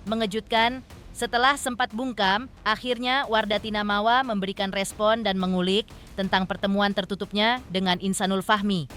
Mengejutkan, setelah sempat bungkam, akhirnya Wardatina Mawa memberikan respon dan mengulik tentang pertemuan tertutupnya dengan Insanul Fahmi.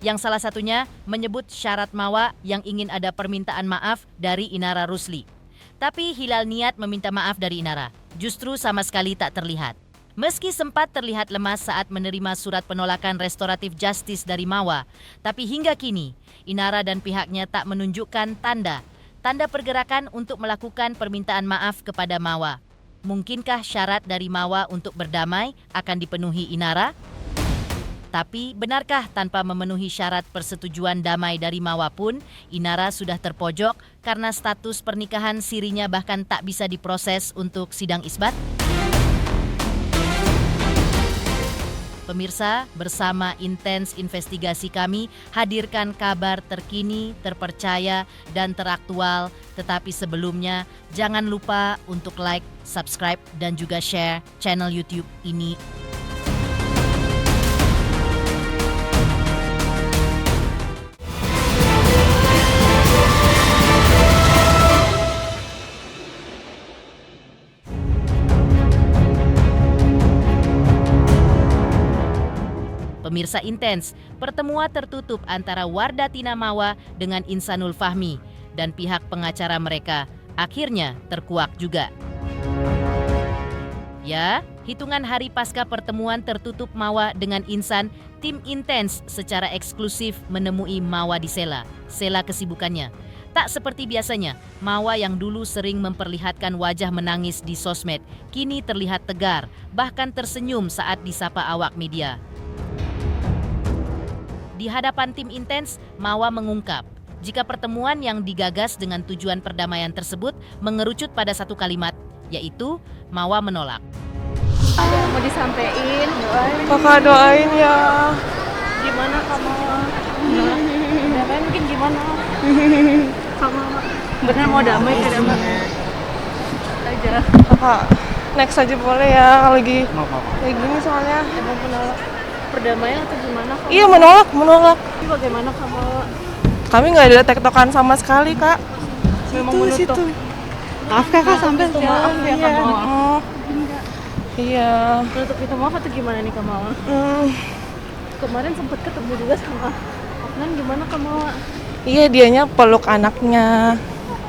Yang salah satunya menyebut syarat Mawa yang ingin ada permintaan maaf dari Inara Rusli. Tapi hilal niat meminta maaf dari Inara justru sama sekali tak terlihat. Meski sempat terlihat lemas saat menerima surat penolakan restoratif justice dari Mawa, tapi hingga kini Inara dan pihaknya tak menunjukkan tanda pergerakan untuk melakukan permintaan maaf kepada Mawa. Mungkinkah syarat dari Mawa untuk berdamai akan dipenuhi Inara? Tapi benarkah tanpa memenuhi syarat persetujuan damai dari Mawa pun, Inara sudah terpojok karena status pernikahan sirinya bahkan tak bisa diproses untuk sidang isbat? Pemirsa, bersama Intens Investigasi kami hadirkan kabar terkini, terpercaya, dan teraktual. Tetapi sebelumnya, jangan lupa untuk like, subscribe, dan juga share channel YouTube ini. Pemirsa Intens, pertemuan tertutup antara Wardatina Mawa dengan Insanul Fahmi dan pihak pengacara mereka akhirnya terkuak juga. Ya, hitungan hari pasca pertemuan tertutup Mawa dengan Insan, tim Intens secara eksklusif menemui Mawa di sela kesibukannya. Tak seperti biasanya, Mawa yang dulu sering memperlihatkan wajah menangis di sosmed, kini terlihat tegar, bahkan tersenyum saat disapa awak media. Di hadapan tim Intens, Mawa mengungkap jika pertemuan yang digagas dengan tujuan perdamaian tersebut mengerucut pada satu kalimat, yaitu Mawa menolak. Ada yang mau disampaikan, Kakak doain ya. gimana kamu? Damai mungkin gimana? Kamu bener mau damai ya damai? Aja. Kakak next aja boleh ya kalau lagi kayak gini soalnya. Emang menolak perdamaian atau gimana kamu? Iya menolak. Tapi bagaimana kamu? Kami nggak ada tektokan sama sekali kak. Memang menutup. Maaf kakak sampai Itu maaf ya kamu. Oh. Iya. Menutup itu maaf atau gimana nih kamu? Kemarin sempat ketemu juga sama Afnan, gimana kamu? Iya dianya peluk anaknya.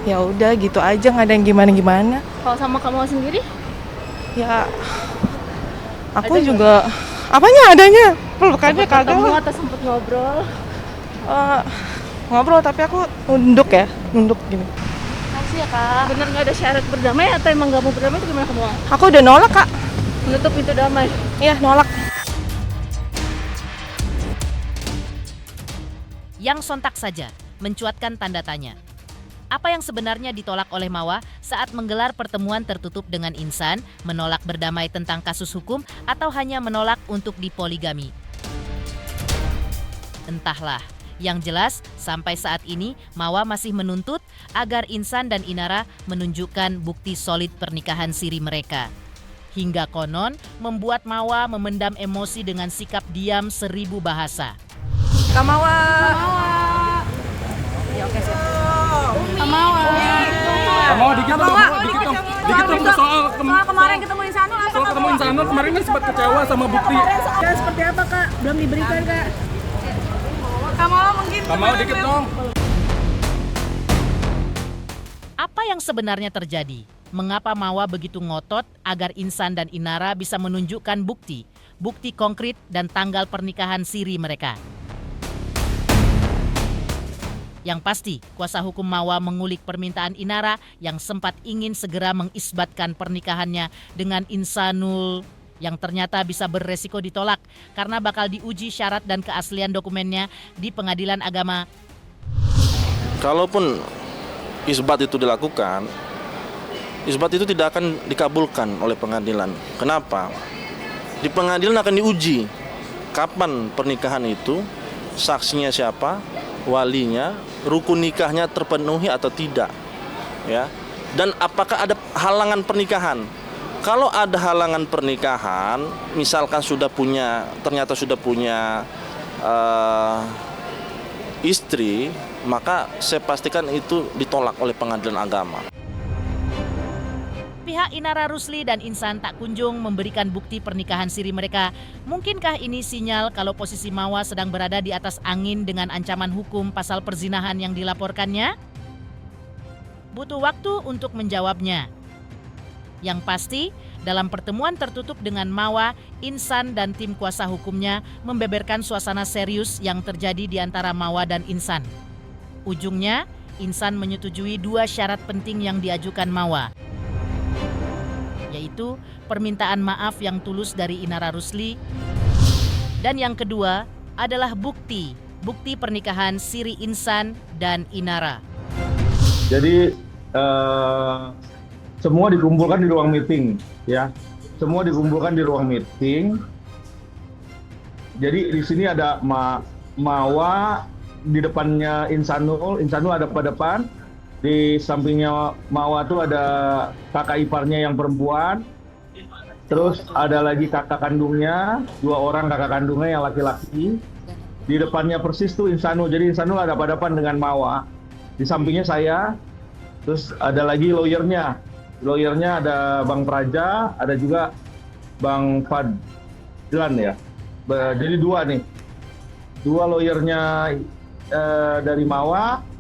Ya udah gitu aja, nggak ada yang gimana. Kalau sama kamu sendiri? Ya aku Ada juga. Apanya adanya? Pelukannya kagak. Ketemu atau sempat ngobrol? Ngobrol tapi aku nunduk gini. Makasih ya kak. Bener nggak ada syarat berdamai atau emang nggak mau berdamai itu gimana kamu? Aku udah nolak kak. Menutup pintu damai. Iya nolak. Yang sontak saja mencuatkan tanda tanya. Apa yang sebenarnya ditolak oleh Mawa saat menggelar pertemuan tertutup dengan Insan, menolak berdamai tentang kasus hukum atau hanya menolak untuk dipoligami? Entahlah. Yang jelas, sampai saat ini Mawa masih menuntut agar Insan dan Inara menunjukkan bukti solid pernikahan siri mereka. Hingga konon membuat Mawa memendam emosi dengan sikap diam 1000 bahasa. Kamawa. Ya oke sih. Mau dikit dong, soal Kemarin ketemu Insanul apa soal ketemu Insanul kemarin kan sempat kecewa sama bukti. Dan seperti apa kak? Belum diberikan kak? Mau dikit dong. Apa yang sebenarnya terjadi? Mengapa Mawa begitu ngotot agar Insan dan Inara bisa menunjukkan bukti konkret dan tanggal pernikahan siri mereka? Yang pasti, kuasa hukum Mawa mengulik permintaan Inara yang sempat ingin segera mengisbatkan pernikahannya dengan Insanul yang ternyata bisa beresiko ditolak karena bakal diuji syarat dan keaslian dokumennya di Pengadilan Agama. Kalaupun isbat itu dilakukan, isbat itu tidak akan dikabulkan oleh pengadilan. Kenapa? Di pengadilan akan diuji kapan pernikahan itu, saksinya siapa, walinya, rukun nikahnya terpenuhi atau tidak, ya. Dan apakah ada halangan pernikahan? Kalau ada halangan pernikahan, misalkan ternyata sudah punya istri, maka saya pastikan itu ditolak oleh pengadilan agama. Pihak Inara Rusli dan Insan tak kunjung memberikan bukti pernikahan siri mereka. Mungkinkah ini sinyal kalau posisi Mawa sedang berada di atas angin dengan ancaman hukum pasal perzinahan yang dilaporkannya? Butuh waktu untuk menjawabnya. Yang pasti, dalam pertemuan tertutup dengan Mawa, Insan dan tim kuasa hukumnya membeberkan suasana serius yang terjadi di antara Mawa dan Insan. Ujungnya, Insan menyetujui 2 syarat penting yang diajukan Mawa, yaitu permintaan maaf yang tulus dari Inara Rusli, dan yang kedua adalah bukti pernikahan siri Insan dan Inara. Jadi semua dikumpulkan di ruang meeting, ya. Semua dikumpulkan di ruang meeting. Jadi di sini ada Mawa, di depannya Insanul ada pada depan. Di sampingnya Mawa tuh ada kakak iparnya yang perempuan. Terus ada lagi kakak kandungnya, 2 orang kakak kandungnya yang laki-laki. Di depannya persis tuh Insanul. Jadi Insanul ada pada depan dengan Mawa. Di sampingnya saya. Terus ada lagi lawyernya. Lawyernya ada Bang Praja, ada juga Bang Fadlan ya. Jadi 2 nih. 2 lawyernya dari Mawa.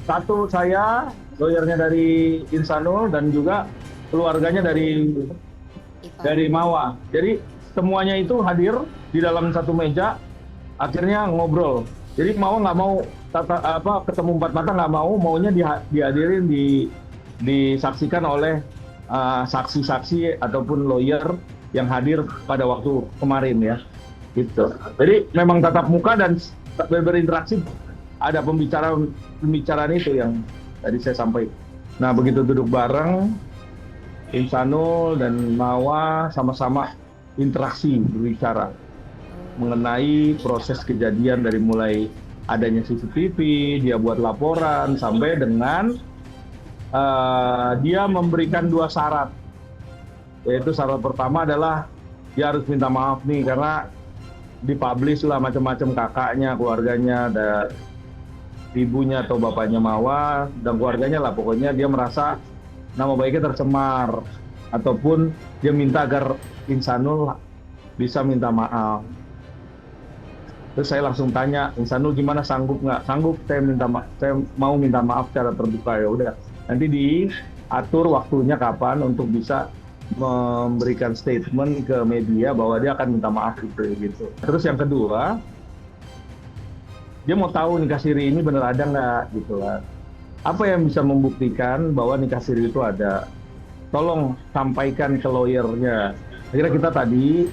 1 saya, lawyernya dari Insanul, dan juga keluarganya dari Mawa. Jadi semuanya itu hadir di dalam satu meja, akhirnya ngobrol. Jadi Mawa nggak mau ketemu 4 mata, nggak mau, maunya dihadirin, disaksikan oleh saksi-saksi ataupun lawyer yang hadir pada waktu kemarin ya. Gitu. Jadi memang tatap muka dan berinteraksi. Ada pembicaraan itu yang tadi saya sampaikan. Nah, begitu duduk bareng, Insanul dan Mawa sama-sama interaksi berbicara mengenai proses kejadian dari mulai adanya CCTV, dia buat laporan, sampai dengan dia memberikan 2 syarat. Yaitu syarat pertama adalah dia harus minta maaf nih karena dipublish lah macam-macam kakaknya, keluarganya, ada ibunya atau bapaknya Mawa dan keluarganya lah, pokoknya dia merasa nama baiknya tercemar, ataupun dia minta agar Insanul bisa minta maaf. Terus saya langsung tanya, Insanul gimana, sanggup nggak? Sanggup, saya mau minta maaf secara terbuka. Ya udah, nanti diatur waktunya kapan untuk bisa memberikan statement ke media bahwa dia akan minta maaf gitu. Terus yang kedua, dia mau tahu nikah siri ini benar ada nggak gitu lah. Apa yang bisa membuktikan bahwa nikah siri itu ada? Tolong sampaikan ke lawyernya. Akhirnya kita tadi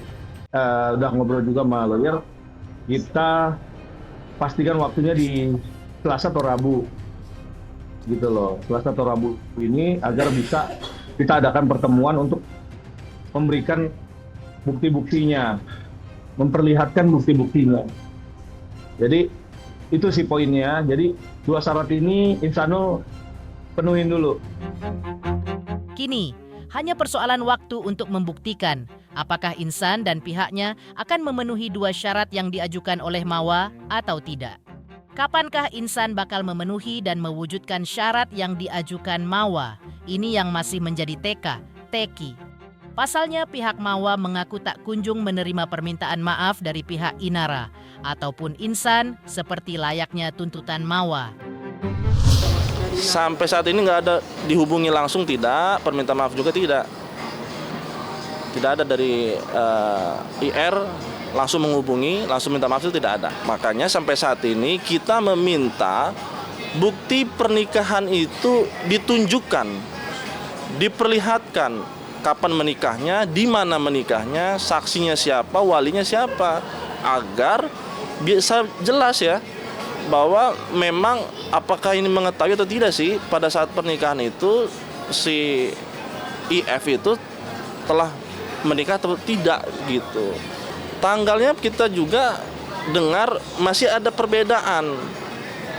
udah ngobrol juga sama lawyer. Kita pastikan waktunya di Selasa atau Rabu. Gitu loh. Selasa atau Rabu ini agar bisa kita adakan pertemuan untuk memberikan bukti-buktinya. Memperlihatkan bukti-buktinya. Jadi itu sih poinnya. Jadi 2 syarat ini Insanul penuhin dulu. Kini, hanya persoalan waktu untuk membuktikan apakah Insan dan pihaknya akan memenuhi 2 syarat yang diajukan oleh Mawa atau tidak. Kapankah Insan bakal memenuhi dan mewujudkan syarat yang diajukan Mawa? Ini yang masih menjadi teki. Pasalnya pihak Mawa mengaku tak kunjung menerima permintaan maaf dari pihak Inara ataupun Insan seperti layaknya tuntutan Mawa. Sampai saat ini nggak ada dihubungi langsung, tidak, permintaan maaf juga tidak. Tidak ada dari IR langsung menghubungi, langsung minta maaf, itu tidak ada. Makanya sampai saat ini kita meminta bukti pernikahan itu ditunjukkan, diperlihatkan kapan menikahnya, di mana menikahnya, saksinya siapa, walinya siapa, agar bisa jelas ya bahwa memang apakah ini mengetahui atau tidak sih pada saat pernikahan itu si IF itu telah menikah atau tidak gitu. Tanggalnya kita juga dengar masih ada perbedaan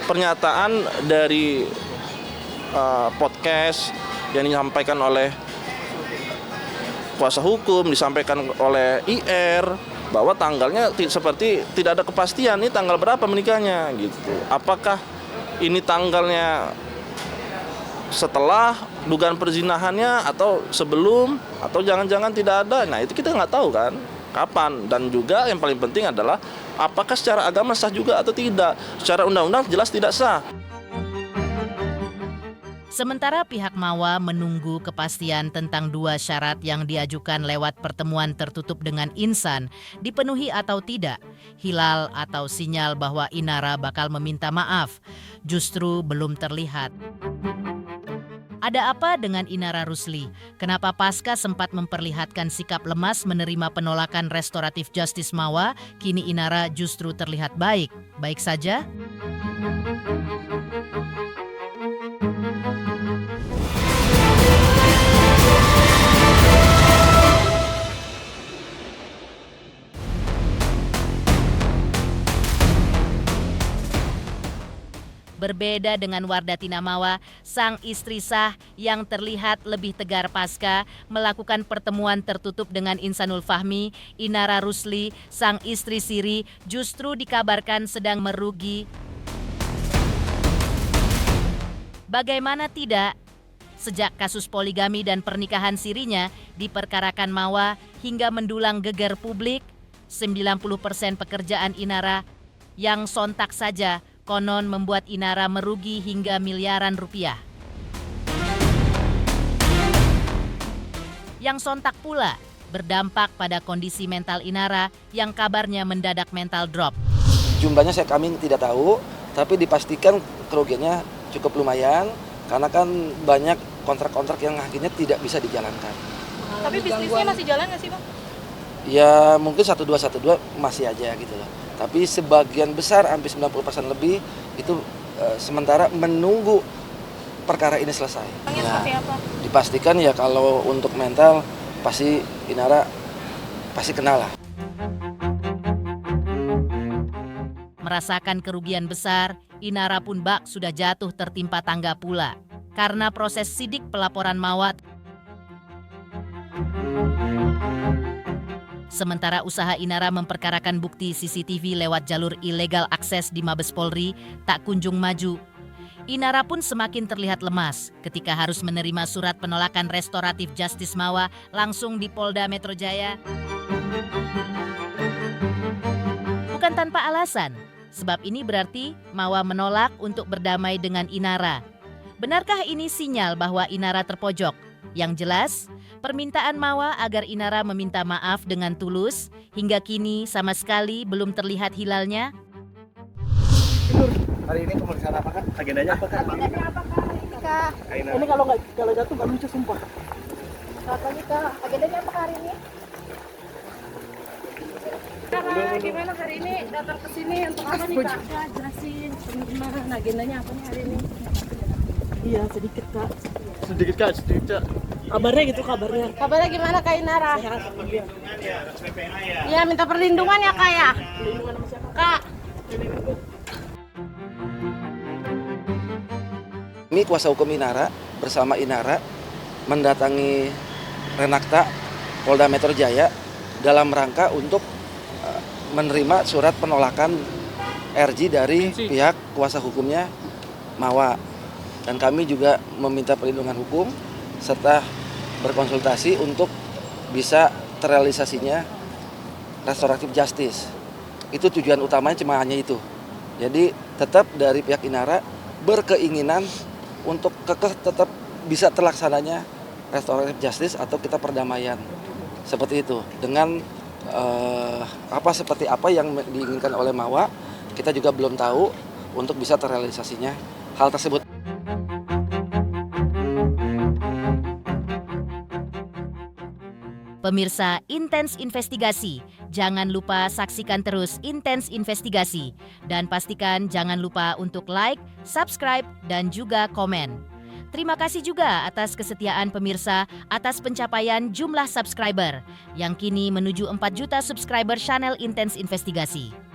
pernyataan dari podcast yang disampaikan oleh kuasa hukum, disampaikan oleh IR, bahwa tanggalnya seperti tidak ada kepastian ini tanggal berapa menikahnya gitu. Apakah ini tanggalnya setelah dugaan perzinahannya atau sebelum atau jangan-jangan tidak ada. Nah, itu kita nggak tahu kan kapan, dan juga yang paling penting adalah apakah secara agama sah juga atau tidak. Secara undang-undang jelas tidak sah. Sementara pihak Mawa menunggu kepastian tentang 2 syarat yang diajukan lewat pertemuan tertutup dengan Insan dipenuhi atau tidak. Hilal atau sinyal bahwa Inara bakal meminta maaf justru belum terlihat. Ada apa dengan Inara Rusli? Kenapa Pasca sempat memperlihatkan sikap lemas menerima penolakan restoratif justice Mawa, kini Inara justru terlihat baik-baik saja? Berbeda dengan Wardatina Mawa, sang istri sah yang terlihat lebih tegar pasca melakukan pertemuan tertutup dengan Insanul Fahmi, Inara Rusli, sang istri siri justru dikabarkan sedang merugi. Bagaimana tidak? Sejak kasus poligami dan pernikahan sirinya diperkarakan Mawa hingga mendulang geger publik, 90% pekerjaan Inara yang sontak saja konon membuat Inara merugi hingga miliaran rupiah. Yang sontak pula berdampak pada kondisi mental Inara yang kabarnya mendadak mental drop. Jumlahnya kami tidak tahu, tapi dipastikan kerugiannya cukup lumayan karena kan banyak kontrak-kontrak yang akhirnya tidak bisa dijalankan. Tapi bisnisnya masih jalan nggak sih, Bang? Ya mungkin 1212 masih aja gitu loh. Tapi sebagian besar, hampir 90% lebih itu sementara menunggu perkara ini selesai. Seperti apa? Dipastikan ya kalau untuk mental pasti Inara pasti kena lah. Merasakan kerugian besar, Inara pun sudah jatuh tertimpa tangga pula. Karena proses sidik pelaporan Mawa. Sementara usaha Inara memperkarakan bukti CCTV lewat jalur ilegal akses di Mabes Polri tak kunjung maju. Inara pun semakin terlihat lemas ketika harus menerima surat penolakan restoratif justice Mawa langsung di Polda Metro Jaya. Bukan tanpa alasan, sebab ini berarti Mawa menolak untuk berdamai dengan Inara. Benarkah ini sinyal bahwa Inara terpojok? Yang jelas, permintaan Mawa agar Inara meminta maaf dengan tulus hingga kini sama sekali belum terlihat hilalnya. Hari ini pemeriksaan apa Kak? Agendanya apa Kak? Agendanya apa Kak? Ini kalau jatuh nggak lucu sumpah. Katanya Kak, agendanya apa hari ini? Kak, gimana hari ini datang ke sini untuk apa nih Kak? Kak, jelasin gimana agendanya apa nih hari ini? Iya, sedikit Kak. Sedikit Kak. Kabarnya gitu kabarnya. Kabarnya gimana Kak Inara? Iya, minta perlindungan ya Kak ya? Perlindungan sama siapa? Kak. Kami kuasa hukum Inara bersama Inara mendatangi Renakta Polda Metro Jaya dalam rangka untuk menerima surat penolakan RJ dari pihak kuasa hukumnya Mawa. Dan kami juga meminta perlindungan hukum serta berkonsultasi untuk bisa terrealisasinya restoratif justice. Itu tujuan utamanya cuma hanya itu. Jadi tetap dari pihak Inara berkeinginan untuk tetap bisa terlaksananya restoratif justice atau kita perdamaian. Seperti itu. Dengan seperti apa yang diinginkan oleh Mawa, kita juga belum tahu untuk bisa terrealisasinya hal tersebut. Pemirsa Intens Investigasi, jangan lupa saksikan terus Intens Investigasi. Dan pastikan jangan lupa untuk like, subscribe, dan juga komen. Terima kasih juga atas kesetiaan pemirsa atas pencapaian jumlah subscriber yang kini menuju 4 juta subscriber channel Intens Investigasi.